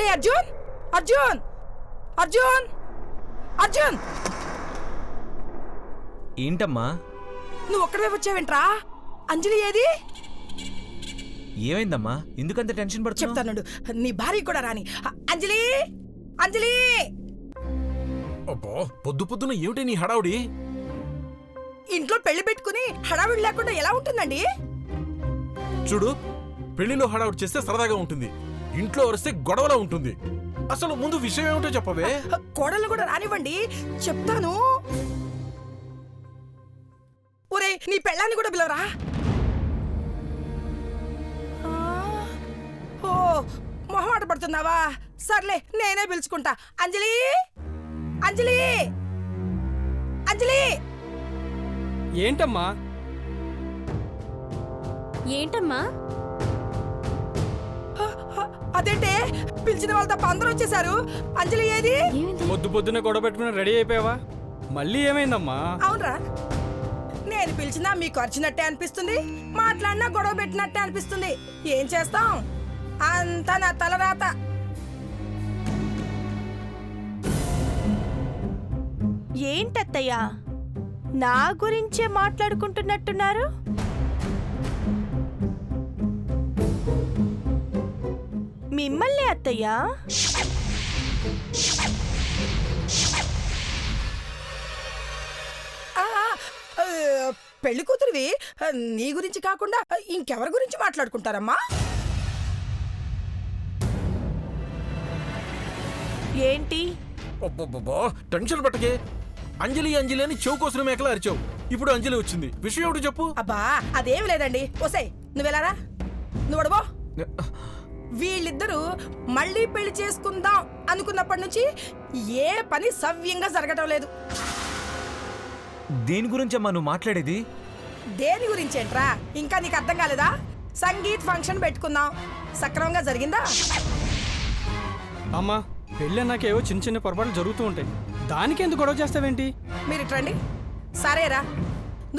అరే అర్జున్, అర్జున్, అర్జున్, అర్జున్! ఏంటమ్మా? నువ్వు ఒక్కడే వచ్చావేంట్రా? అంజలి ఏది? ఏమైందమ్మా? ఎందుకంత టెన్షన్ పడుతున్నావు? చెప్తానుండు, నీ భార్య కూడా రాని. అంజలి, అంజలి! అబ్బా, పొద్దు పొద్దున ఏమిటి నీ హడావుడి? ఇంట్లో పెళ్లి పెట్టుకుని హడావిడి లేకుండా ఎలా ఉంటుందండి? చూడు, పెళ్లిలో హడావుడి చేస్తే సరదాగా ఉంటుంది, ఇంట్లో వరిస్తే గొడవలా ఉంటుంది. అసలు ముందు విషయం ఏమిటో చెప్పవే. కోడలు కూడా రానివ్వండి, చెప్తాను. ఒరే, నీ పెళ్ళాన్ని కూడా పిలవరా. ఓ, మొహమాట పడుతున్నావా? సర్లే, నేనే పిలుచుకుంటా. అంజలి, అంజలి, అంజలి! ఏంటమ్మా? ఏంటమ్మా? అదేంటే, పిలిచిన వాళ్ళ తప్ప అందరూ వచ్చేసారు. అంజలి ఏది? పొద్దు పొద్దున గొడవ పెట్టుకుని రెడీ అయిపోయావా? మళ్ళీ ఏమైందమ్మా? అవునరా, నేను పిలిచినా మీకు అరిచినట్టే అనిపిస్తుంది, మాట్లాడినా గొడవ పెట్టినట్టే అనిపిస్తుంది. ఏం చేస్తాం, అంతా నా తలరాత. ఏంటత్తయ్యా, నా గురించే మాట్లాడుకుంటున్నట్టున్నారు? మిమ్మల్ని అత్తయ్యా? పెళ్లి కూతురివి, నీ గురించి కాకుండా ఇంకెవరి గురించి మాట్లాడుకుంటారమ్మా? ఏంటి? అబ్బబ్బబ్బా, టెన్షన్ పట్టకే. అంజలి అంజలి అని చెవు కోసిన మేకలా అరిచావు. ఇప్పుడు అంజలి వచ్చింది, విషయం ఏమిటో చెప్పు. అబ్బా, అదేమి లేదండి. ఓసే, నువ్వెలారా? నువ్వు అడుగో. వీళ్ళిద్దరూ మళ్ళీ పెళ్లి చేసుకుందాం అనుకున్నప్పటి నుంచి ఏ పని సవ్యంగా జరగటం లేదు. దేని గురించమ్మా నువ్వు మాట్లాడేది? దేని గురించేంట్రా? ఇంకా నీకు అర్థం కాలేదా? సంగీత్ ఫంక్షన్ పెట్టుకుందాం, సక్రమంగా జరిగిందా? అమ్మా, పెళ్ళి నాకేవో చిన్న చిన్న పొరపాట్లు జరుగుతూ ఉంటాయి, దానికి ఎందుకు గొడవ చేస్తావేంటి? మీరు ఇట్రండి. సరేరా,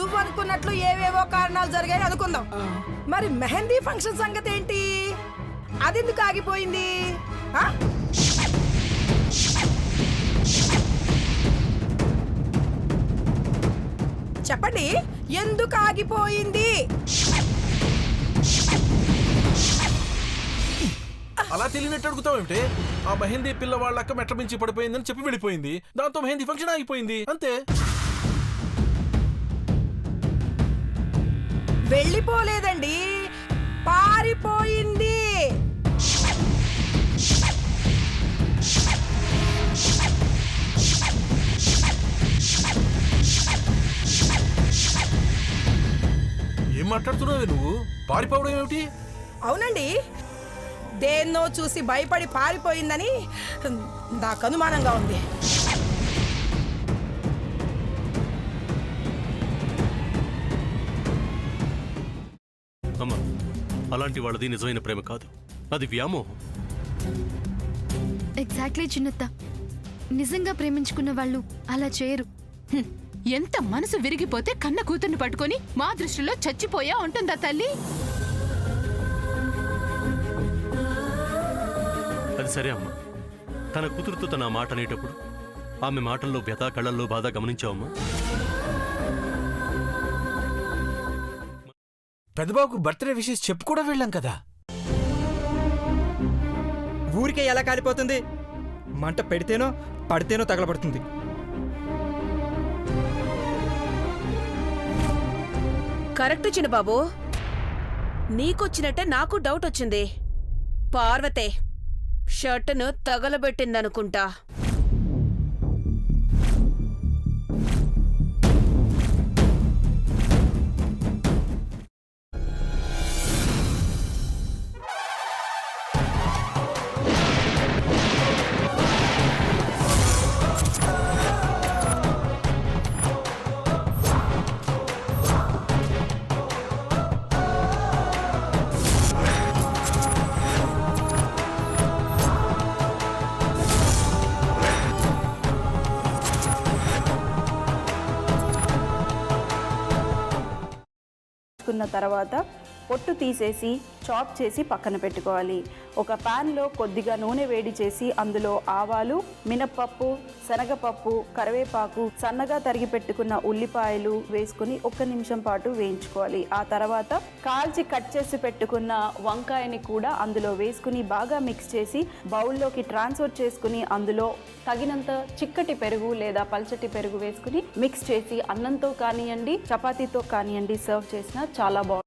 నువ్వు అనుకున్నట్లు ఏవేవో కారణాలు జరిగాయి అనుకుందాం. మరి మెహందీ ఫంక్షన్ సంగతి ఏంటి? అదెందుకు ఆగిపోయింది? చెప్పండి, ఎందుకు ఆగిపోయింది? అలా తెలియనట్టు అడుగుతావేమిటి? ఆ మెహందీ పిల్ల వాళ్ళక్క మెట్ల మించి పడిపోయిందని చెప్పి వెళ్ళిపోయింది, దాంతో మెహందీ ఫంక్షన్ ఆగిపోయింది, అంతే. వెళ్ళిపోలేదండి, పారిపోయింది. ఏం మాట్లాడుతున్నావే నువ్వు? పారిపోవడం ఏమిటి? అవునండి, దేన్నో చూసి భయపడి పారిపోయిందని నాకు అనుమానంగా ఉంది. అమ్మా, అలాంటి వాళ్ళది నిజమైన ప్రేమ కాదు, అది వ్యామోహం. ఎగ్జాక్ట్లీ చిన్నత్త, నిజంగా ప్రేమించుకున్న వాళ్ళు అలా చేయరు. ఎంత మనసు విరిగిపోతే కన్న కూతుర్ని పట్టుకొని మా దృష్టిలో చచ్చిపోయా ఉంటుందా తల్లి? అది సరే అమ్మా, తన కూతురుతో తన మాట అనేటప్పుడు ఆమె మాటల్లో వ్యథ, కళ్ళల్లో బాధ గమనించావమ్మా? పెద్దబాబుకు బర్త్డే విషెస్ చెప్పు కూడా వెళ్ళాం కదా. ఊరికే ఎలా కాలిపోతుంది? మంట పెడితేనో పడితేనో తగలబడుతుంది. కరెక్ట్ చిన్నబాబు, నీకొచ్చినట్టే నాకు డౌట్ వచ్చింది. పార్వతే షర్టును తగలబెట్టిందనుకుంటా. తర్వాత పొట్టు తీసేసి చాప్ చేసి పక్కన పెట్టుకోవాలి. ఒక ప్యాన్లో కొద్దిగా నూనె వేడి చేసి అందులో ఆవాలు, మినప్పప్పు, శనగపప్పు, కరివేపాకు, సన్నగా తరిగి పెట్టుకున్న ఉల్లిపాయలు వేసుకుని 1 నిమిషం పాటు వేయించుకోవాలి. ఆ తర్వాత కాల్చి కట్ చేసి పెట్టుకున్న వంకాయని కూడా అందులో వేసుకుని బాగా మిక్స్ చేసి బౌల్లోకి ట్రాన్స్ఫర్ చేసుకుని అందులో తగినంత చిక్కటి పెరుగు లేదా పల్చటి పెరుగు వేసుకుని మిక్స్ చేసి అన్నంతో కానివ్వండి, చపాతీతో కానివ్వండి సర్వ్ చేసినా చాలా బాగుంటుంది.